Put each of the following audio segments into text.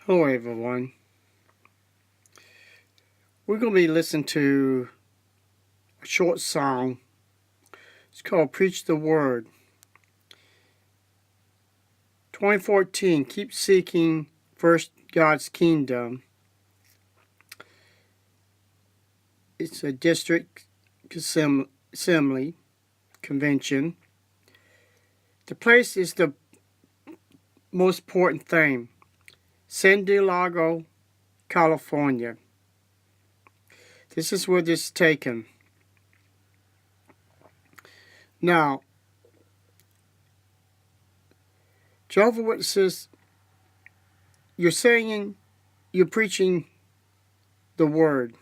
Hello everyone. We're going to be listening to a short song. It's called Preach the Word. 2014, Keep Seeking First God's Kingdom. It's a district assembly convention. The place is the most important thing. San Diego, California. This is where this is taken. Now, Jehovah's Witnesses, you're saying you're preaching the Word.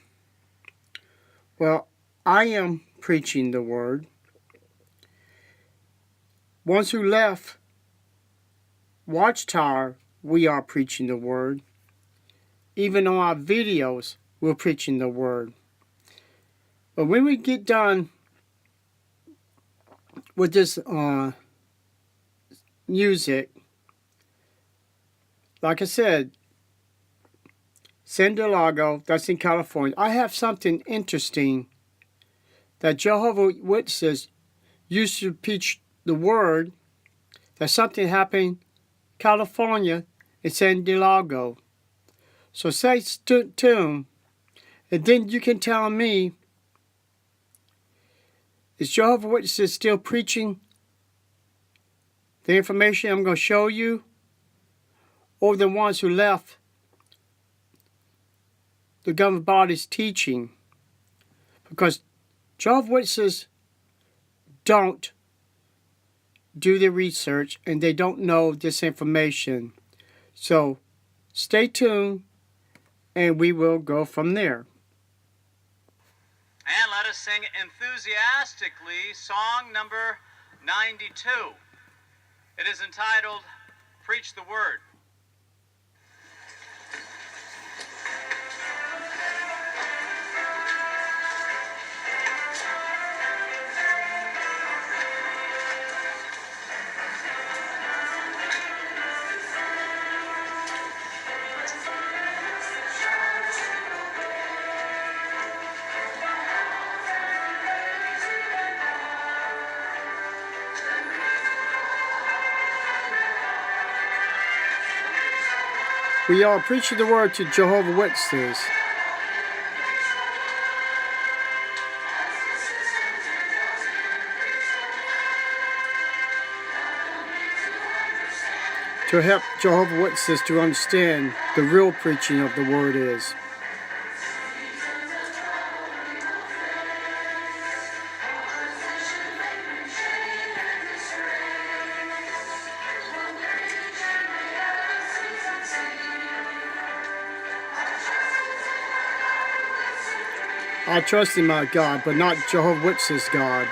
Well, I am preaching the Word. Ones who left watchTower, we are preaching the Word. Even on our videos, we're preaching the Word. But when we get done with this music, like I said, San Diego, that's in California. I have something interesting that Jehovah's Witnesses used to preach the Word. That something happened in California and San Diego. So stay tuned, and then you can tell me, is Jehovah's Witnesses still preaching the information I'm going to show you, or the ones who left the government body's teaching? Because Jehovah's Witnesses don't do the research and they don't know this information. So stay tuned and we will go from there. And let us sing enthusiastically song number 92. It is entitled, Preach the Word. We are preaching the Word to Jehovah's Witnesses. To help Jehovah's Witnesses to understand the real preaching of the Word is. I trust in my God, but not Jehovah's Witnesses' God.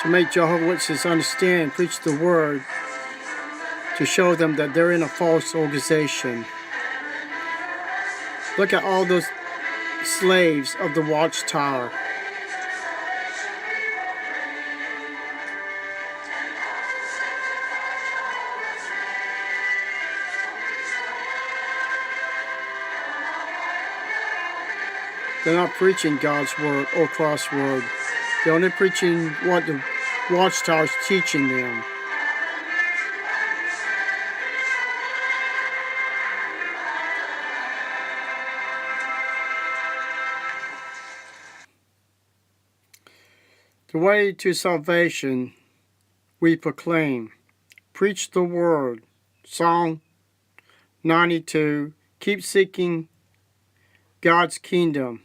To make Jehovah's Witnesses understand, preach the Word, to show them that they're in a false organization. Look at all those slaves of the watchTower. They're not preaching God's Word or crossword. They're only preaching what the watchTower is teaching them. The way to salvation we proclaim. Preach the Word. Psalm 92. Keep seeking God's kingdom.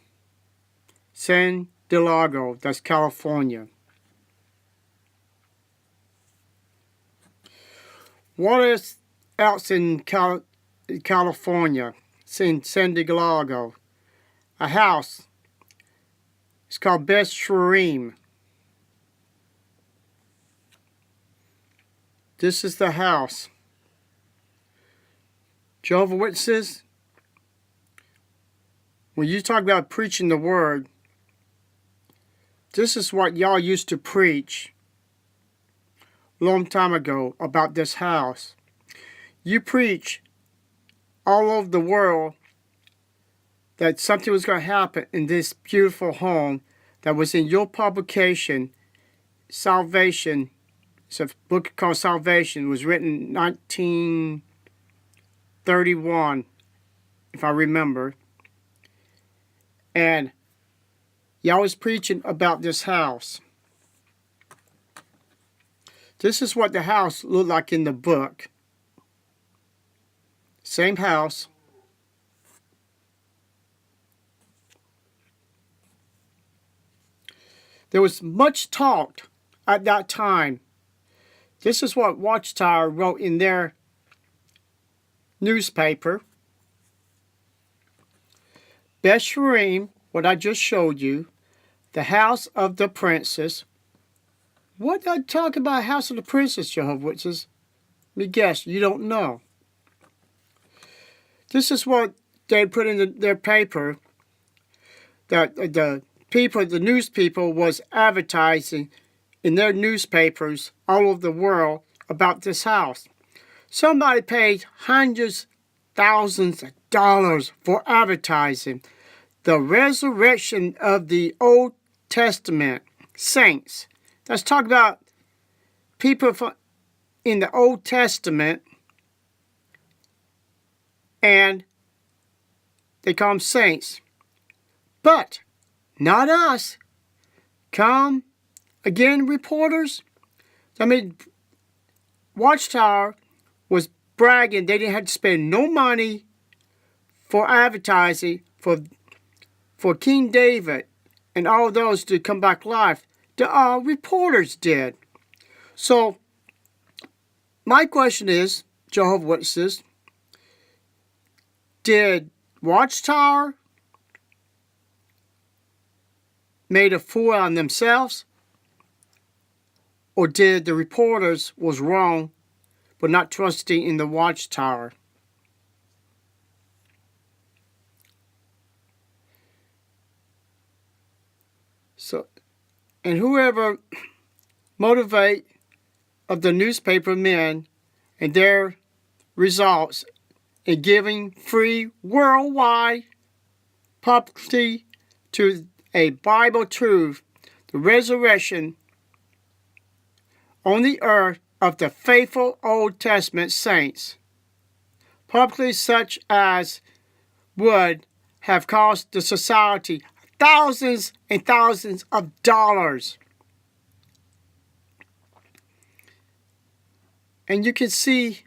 San Diego, that's California. What is else in California? It's in San Diego. A house. It's called Best Shreem. This is the house. Jehovah's Witnesses, when you talk about preaching the word, this is what y'all used to preach a long time ago about this house. You preach all over the world that something was going to happen in this beautiful home that was in your publication, Salvation. It's a book called Salvation. It was written in 1931, if I remember. And y'all was preaching about this house. This is what the house looked like in the book. Same house. There was much talk at that time. This is what WatchTower wrote in their newspaper. Besharim, what I just showed you, the house of the princess. What did I talk about house of the princess, Jehovah's Witnesses? Let me guess, you don't know. This is what they put in their paper that the people, the news people, was advertising in their newspapers all over the world about this house. Somebody paid hundreds, thousands of dollars for advertising the resurrection of the Old Testament saints. Let's talk about people in the Old Testament, and they call them saints. But not us. Come again, reporters. I mean, WatchTower was bragging they didn't have to spend no money for advertising for King David and all those to come back live. The reporters did. So my question is, Jehovah's Witnesses, did WatchTower made a fool on themselves, or did the reporters was wrong but not trusting in the WatchTower? So, and whoever motivate of the newspaper men and their results in giving free worldwide publicity to a Bible truth, the resurrection on the earth of the faithful Old Testament saints, publicly such as would have cost the society thousands and thousands of dollars. And you can see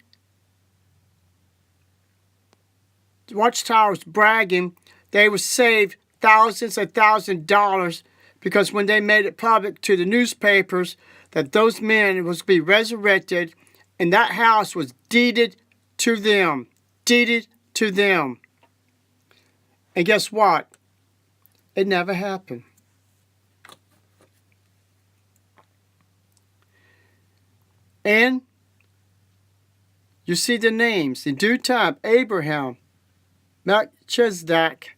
WatchTower's bragging they would save thousands and thousands of dollars because when they made it public to the newspapers that those men was to be resurrected and that house was deeded to them. Deeded to them. And guess what? It never happened. And you see the names. In due time, Abraham, Melchizedek,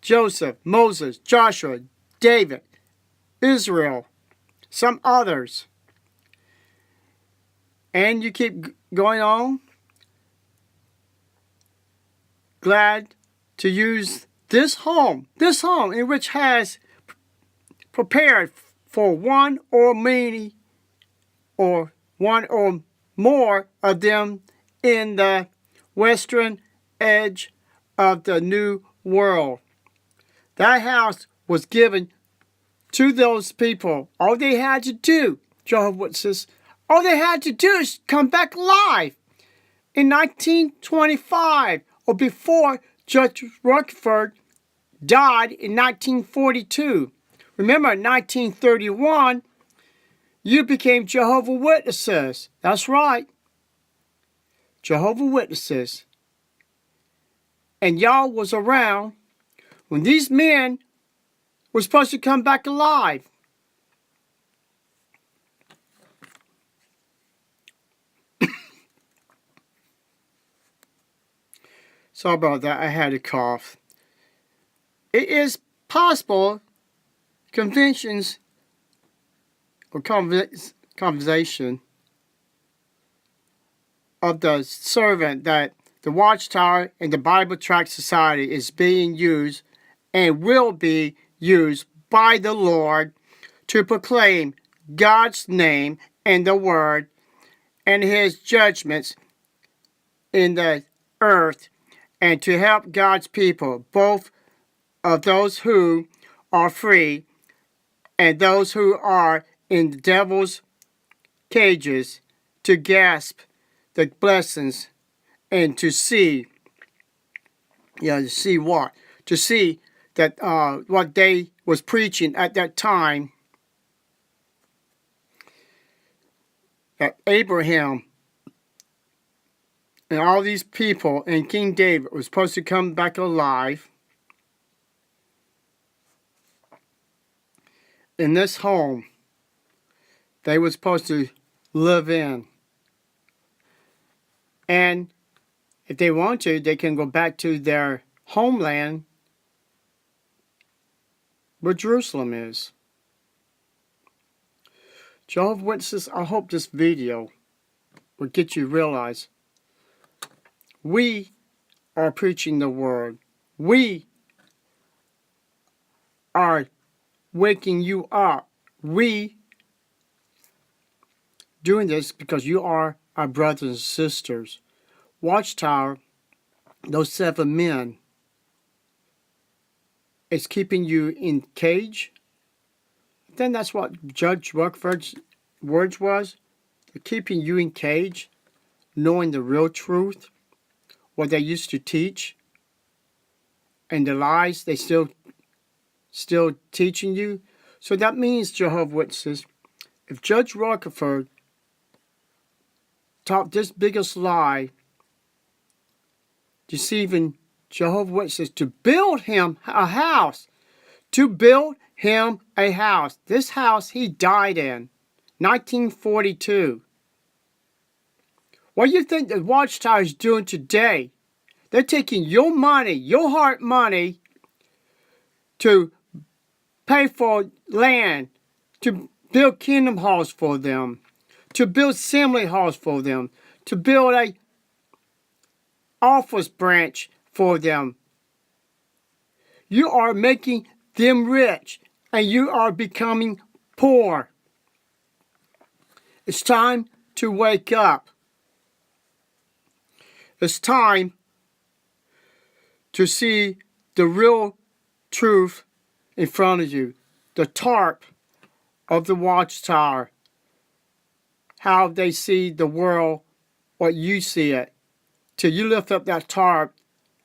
Joseph, Moses, Joshua, David, Israel, some others. And you keep going on. Glad to use this home in which has prepared for one or many or one or more of them in the western edge of the new world. That house was given to those people. All they had to do, Jehovah's Witnesses, all they had to do is come back live in 1925 or before Judge Rutherford died in 1942. Remember, in 1931, you became Jehovah's Witnesses. That's right. Jehovah's Witnesses. And y'all was around when these men were supposed to come back alive. Sorry about that. I had a cough. it is possible conventions or conversation of the servant that the watchtower and the Bible Tract Society is being used and will be used by the Lord to proclaim God's name and the word and his judgments in the earth, and to help God's people, both of those who are free and those who are in the devil's cages, to grasp the blessings and to see, to see what? To see that what they was preaching at that time, that Abraham and all these people and King David was supposed to come back alive in this home they were supposed to live in. And if they want to, they can go back to their homeland where Jerusalem is. Jehovah's Witnesses, I hope this video will get you to realize we are preaching the word. We are waking you up. We doing this because you are our brothers and sisters. Watchtower, those 7 men, is keeping you in cage. Then that's what Judge Rutherford's words was. They're keeping you in cage, knowing the real truth, what they used to teach, and the lies they still teaching you. So that means, Jehovah's Witnesses, if Judge Rutherford taught this biggest lie, deceiving Jehovah's Witnesses to build him a house, This house he died in, 1942. What do you think the Watchtower is doing today? They're taking your money, your hard money, to pay for land, to build kingdom halls for them, to build assembly halls for them, to build a office branch for them. You are making them rich, and you are becoming poor. It's time to wake up. It's time to see the real truth in front of you. The tarp of the Watchtower. How they see the world, what you see it. Till you lift up that tarp,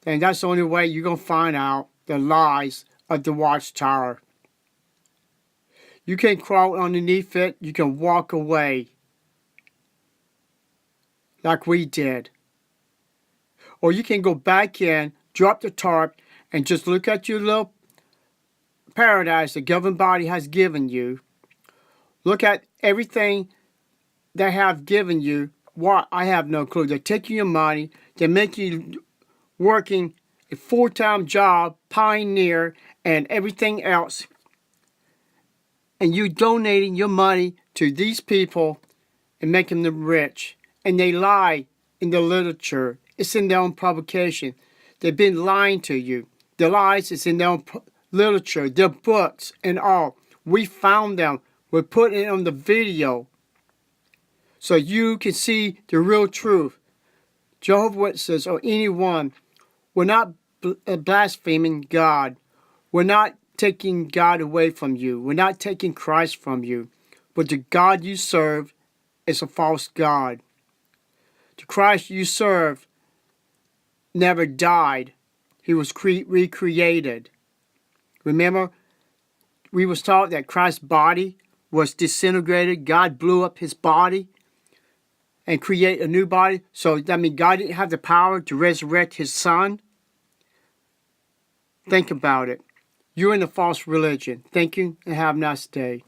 then that's the only way you're going to find out the lies of the Watchtower. You can crawl underneath it. You can walk away like we did. Or you can go back in, drop the tarp, and just look at your little paradise the governing body has given you. Look at everything they have given you. What? I have no clue. They're taking your money. They're making you working a full-time job, pioneer, and everything else. And you donating your money to these people and making them rich. And they lie in the literature. It's in their own publication. They've been lying to you. The lies is in their own literature, their books, and all. We found them. We're putting it on the video so you can see the real truth. Jehovah's Witnesses or anyone, we're not blaspheming God. We're not taking God away from you. We're not taking Christ from you. But the God you serve is a false God. The Christ you serve never died. He was recreated. Remember, we was taught that Christ's body was disintegrated. God blew up his body and create a new body. So that means God didn't have the power to resurrect his son. Think about it. You're in a false religion. Thank you and have a nice day.